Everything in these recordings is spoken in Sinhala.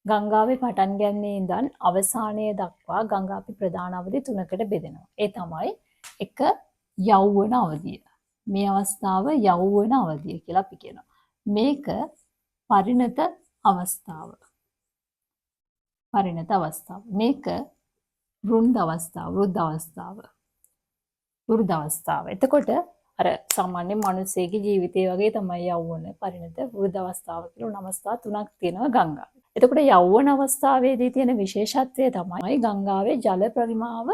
ගංගාවේ පටන් ගැනීමේ ඉඳන් අවසානය දක්වා ගංගා අපි ප්‍රධාන අවධි තුනකට බෙදෙනවා. ඒ තමයි එක යෞවන අවධිය. මේ අවස්ථාව යෞවන අවධිය කියලා අපි කියනවා. මේක පරිණත අවස්ථාව. පරිණත අවස්ථාව. මේක වෘද්ධ අවස්ථාව. වෘද්ධ අවස්ථාව. වෘද්ධ අවස්ථාව. එතකොට අර සාමාන්‍ය මිනිස්සෙගේ ජීවිතය වගේ තමයි යෞවන පරිණත වෘද්ධ අවස්ථාව කියලා අවස්ථා තුනක් තියෙනවා ගංගාවේ. එතකොට යෞවන අවස්ථාවේදී තියෙන විශේෂත්වය තමයි ගංගාවේ ජල පරිමාව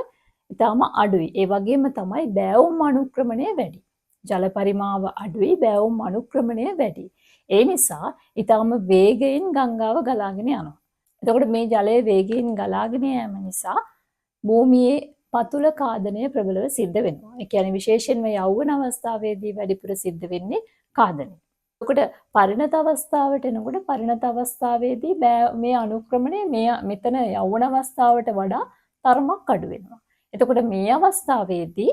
ඉතාම අඩුයි. ඒ වගේම තමයි බෑවුම් අනුක්‍රමණය වැඩි. ජල පරිමාව අඩුයි, බෑවුම් අනුක්‍රමණය වැඩි. ඒ නිසා ඉතාම වේගයෙන් ගංගාව ගලාගෙන යනවා. එතකොට මේ ජලය වේගයෙන් ගලාගෙන යාම නිසා භූමියේ පතුල කාදනය ප්‍රබලව සිද්ධ වෙනවා. ඒ කියන්නේ විශේෂයෙන්ම යෞවන අවස්ථාවේදී වැඩිපුර සිද්ධ වෙන්නේ කාදනය. එතකොට පරිණත අවස්ථාවට එනකොට පරිණත අවස්ථාවේදී මේ අනුක්‍රමණය මෙතන යෞවන අවස්ථාවට වඩා තරමක් අඩු වෙනවා. එතකොට මේ අවස්ථාවේදී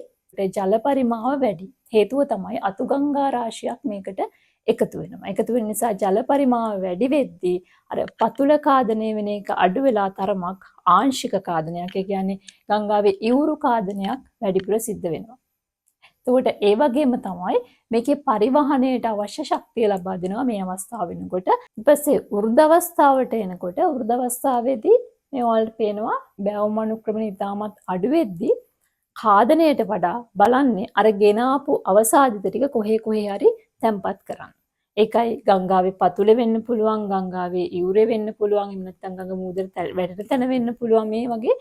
ජල පරිමාව වැඩි. හේතුව තමයි අතුගංගා රාශියක් මේකට එකතු වෙනවා. එකතු වෙන නිසා ජල පරිමාව වැඩි වෙද්දී අර පතුල කාදනය වෙන එක අඩු වෙලා තරමක් ආංශික කාදනයක්. ඒ කියන්නේ ගංගාවේ ඉවුරු කාදනයක් වැඩිපුර සිද්ධ වෙනවා. එතකොට ඒ වගේම තමයි මේකේ පරිවහණයට අවශ්‍ය ශක්තිය ලබා දෙනවා මේ අවස්ථාව වෙනකොට. ඊපස්සේ වෘද්ධ අවස්ථාවට එනකොට වෘද්ධ අවස්ථාවේදී මේ වලට පේනවා බෑවුම් අනුක්‍රමණය ඉතාමත් අඩු වෙද්දී කාදනයට වඩා බලන්නේ අර ගෙනාපු අවසාදිත ටික කොහේ හරි තැම්පත් කරන්න. ඒකයි ගංගාවේ පතුලේ වෙන්න පුළුවන්, ගංගාවේ ඉවුරේ වෙන්න පුළුවන්, එහෙම නැත්නම් ගඟ මූදට වැටෙන තැන වෙන්න පුළුවන්. මේ වගේ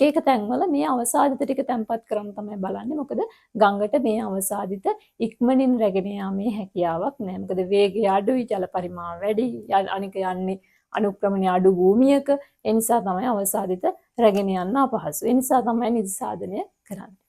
එක තැන්වල මේ අවසාදිත ටික තැම්පත් කරන්න තමයි බලන්නේ. මොකද ගඟට මේ අවසාදිත ඉක්මනින් රැගෙන යාමේ හැකියාවක් නැහැ. මොකද වේගය අඩුයි, ජල පරිමාණ වැඩි, අනික යන්නේ අනුක්‍රමණය අඩු භූමියක. ඒ නිසා තමයි අවසාදිත රැගෙන යන්න අපහසු. ඒ නිසා තමයි නිදි සාධනය කරන්නේ.